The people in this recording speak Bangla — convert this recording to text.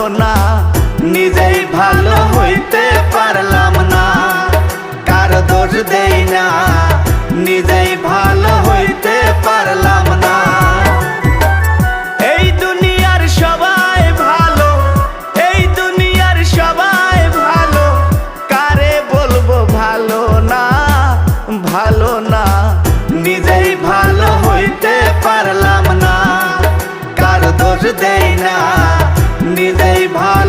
না, নিজেই ভালো হইতে পারলাম না। কার দোষ দেই না, নিজেই ভালো হইতে পারলাম না। এই দুনিয়ার সবাই ভালো, এই দুনিয়ার সবাই ভালো, কারে বলবো ভালো না, ভালো না, নিজেই ভালো হইতে পারলাম না। কার দোষ দেই না, নিজেই ভালো